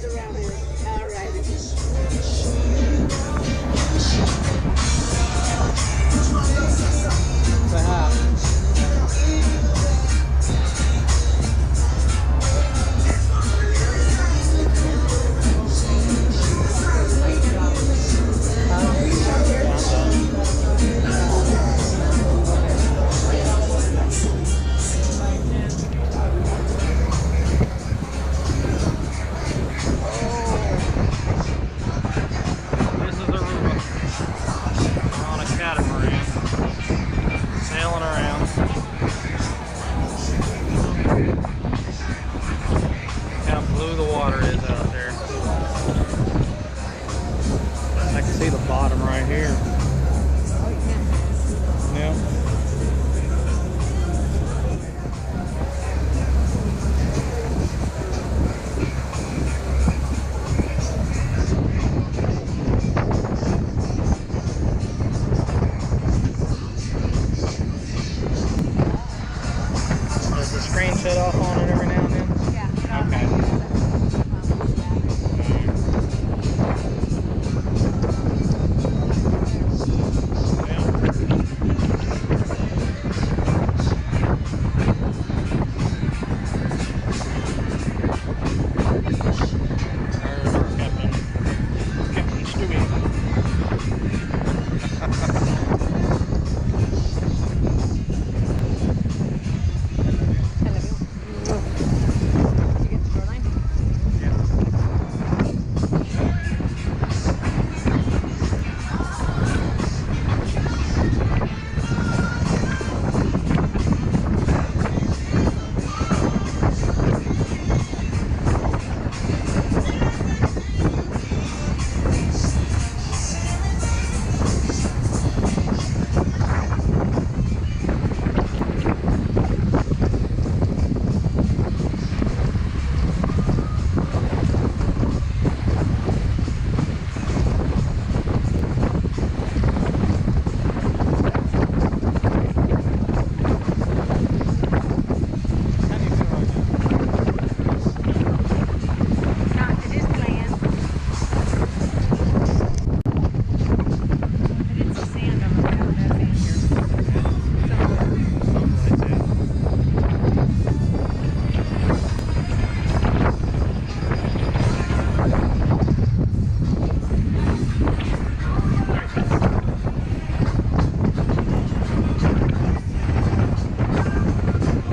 around here. All right. Say hi. This is Aruba. We're on a catamaran, sailing around. How blue the water is out there. I can see the bottom right here. Yeah. Does the screen shut off on it every now and then? Yeah. Okay. Captain Stewie.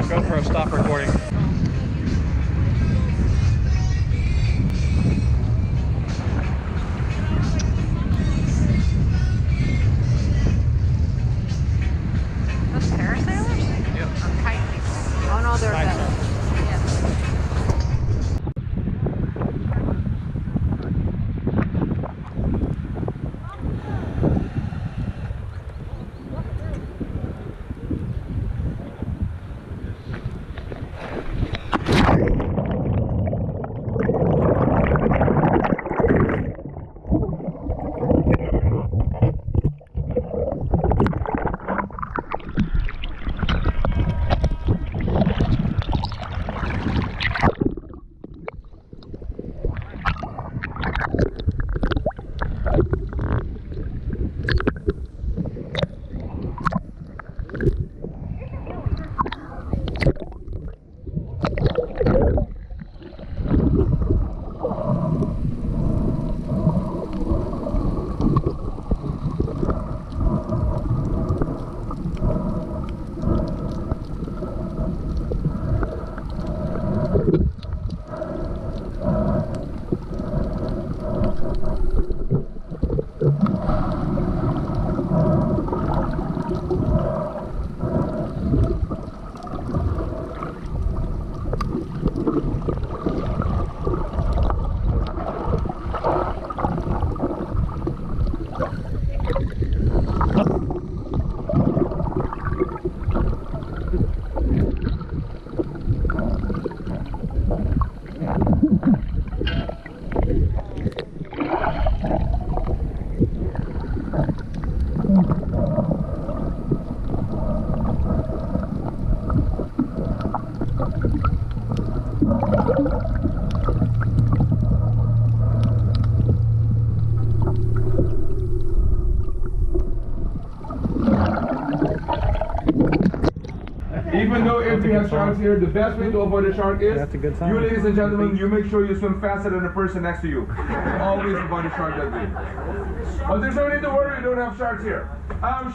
GoPro, stop recording. Those parasailers? Yep. Or kite people? Oh no, they're Kite the. Yes. if we have sharks here, the best way to avoid a shark is, That's a good sign. you ladies and gentlemen, you make sure you swim faster than the person next to you. Always avoid a shark that way. But there's no need to worry, we don't have sharks here.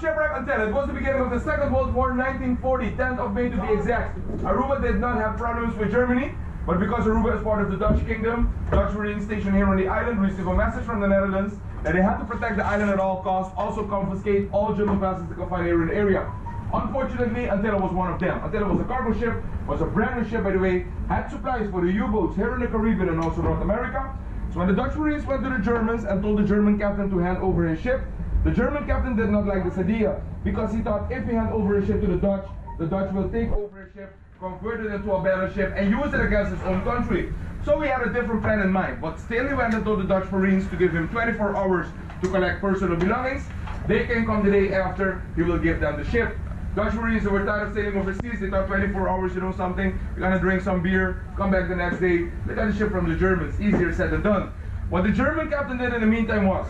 Shipwreck Antenna. It was the beginning of the Second World War, 1940, 10th of May to be exact. Aruba did not have problems with Germany, but because Aruba is part of the Dutch Kingdom, Dutch Marine stationed here on the island received a message from the Netherlands that they had to protect the island at all costs, also confiscate all German vessels they could find here in the area. Unfortunately, Antilla was one of them. Antilla was a cargo ship, was a brand new ship by the way, had supplies for the U-boats here in the Caribbean and also North America. So when the Dutch Marines went to the Germans and told the German captain to hand over his ship, the German captain did not like this idea because he thought if he hand over his ship to the Dutch will take over his ship, convert it into a battleship and use it against his own country. So he had a different plan in mind, but still he went and told the Dutch Marines to give him 24 hours to collect personal belongings. They can come the day after, he will give them the ship. Dutch Marines who were tired of sailing overseas, they thought 24 hours, you know something, you're gonna drink some beer, come back the next day, they got the ship from the Germans, easier said than done. What the German captain did in the meantime was,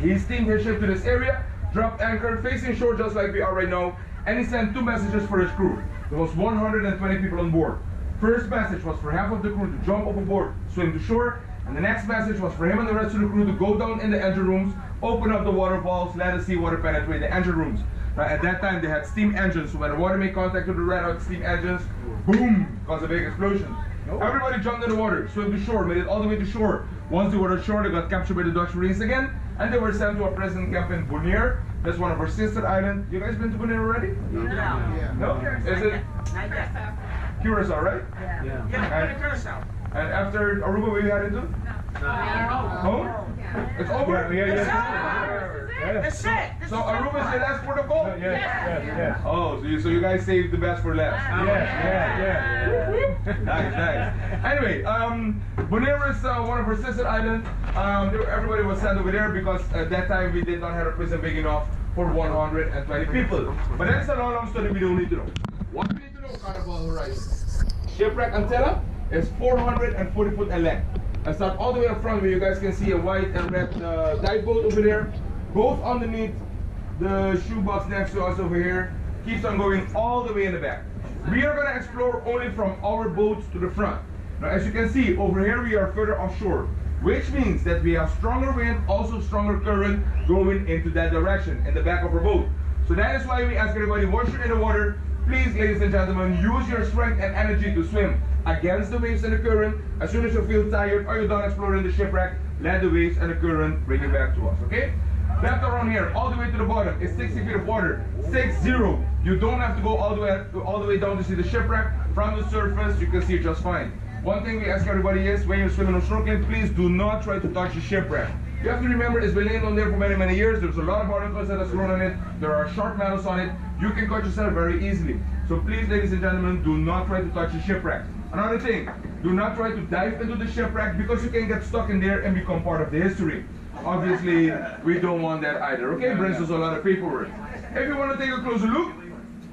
he steamed his ship to this area, dropped anchor, facing shore just like we are right now, and he sent two messages for his crew. There was 120 people on board. First message was for half of the crew to jump overboard, swim to shore, and the next message was for him and the rest of the crew to go down in the engine rooms, open up the water valves, let us see water penetrate the engine rooms. At that time they had steam engines, so when the water made contact with the red hot steam engines, boom, caused a big explosion. Everybody jumped in the water, swam to shore, made it all the way to shore. Once they were ashore, they got captured by the Dutch Marines again, and they were sent to a prison camp in Bonaire. That's one of our sister islands. You guys been to Bonaire already? No. No? Is it Curacao, right? Yeah, Curacao. And after Aruba, where you headed to? Home? It's over? That's it. So Aruba is your last port of call? Yes. Oh, so you guys saved the best for last. Yeah. Nice. Anyway, Bonaire is one of our sister islands. Everybody was sent over there because at that time we did not have a prison big enough for 120 people. But that's a long story we don't need to know. What we need to know, Carnival Horizon. Shipwreck Antilla is 440 foot in length. I start all the way up front where you guys can see a white and red dive boat over there. Both underneath the shoebox next to us over here. Keeps on going all the way in the back. We are going to explore only from our boats to the front. Now as you can see, over here we are further offshore, which means that we have stronger wind, also stronger current going into that direction in the back of our boat. So that is why we ask everybody, once you're in the water, please, ladies and gentlemen, use your strength and energy to swim against the waves and the current. As soon as you feel tired or you're done exploring the shipwreck, let the waves and the current bring you back to us, okay? Back around here, all the way to the bottom, is 60 feet of water. 60. You don't have to go all the way down to see the shipwreck. From the surface, you can see it just fine. One thing we ask everybody is, when you're swimming or snorkeling, please do not try to touch the shipwreck. You have to remember, it's been laying on there for many years. There's a lot of barnacles that has grown on it. There are sharp metals on it. You can cut yourself very easily. So please, ladies and gentlemen, do not try to touch the shipwreck. Another thing, do not try to dive into the shipwreck because you can get stuck in there and become part of the history. Obviously, we don't want that either, okay? It brings us a lot of paperwork. If you want to take a closer look,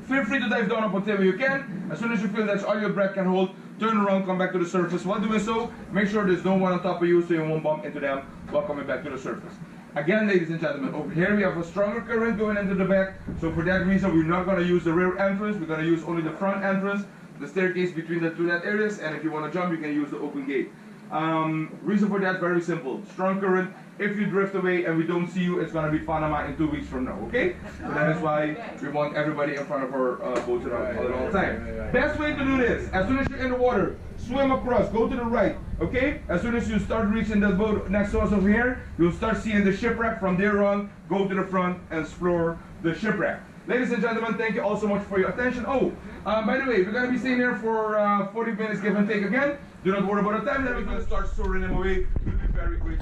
feel free to dive down up whatever you can. As soon as you feel that's all your breath can hold, turn around, come back to the surface. While doing so, make sure there's no one on top of you so you won't bump into them while coming back to the surface. Again, ladies and gentlemen, over here we have a stronger current going into the back. So for that reason, we're not going to use the rear entrance. We're going to use only the front entrance, the staircase between the two net areas. And if you want to jump, you can use the open gate. Reason for that, very simple. Strong current. If you drift away and we don't see you, it's going to be Panama in 2 weeks from now, okay? So that is why we want everybody in front of our boats at all time. Best way to do this, as soon as you're in the water, swim across, go to the right, okay? As soon as you start reaching the boat next to us over here, you'll start seeing the shipwreck. From there on, go to the front and explore the shipwreck. Ladies and gentlemen, thank you all so much for your attention. Oh, by the way, we're going to be staying here for 40 minutes, give and take again. Do not worry about the time, then we're going to start storing them away. We'll be very quick.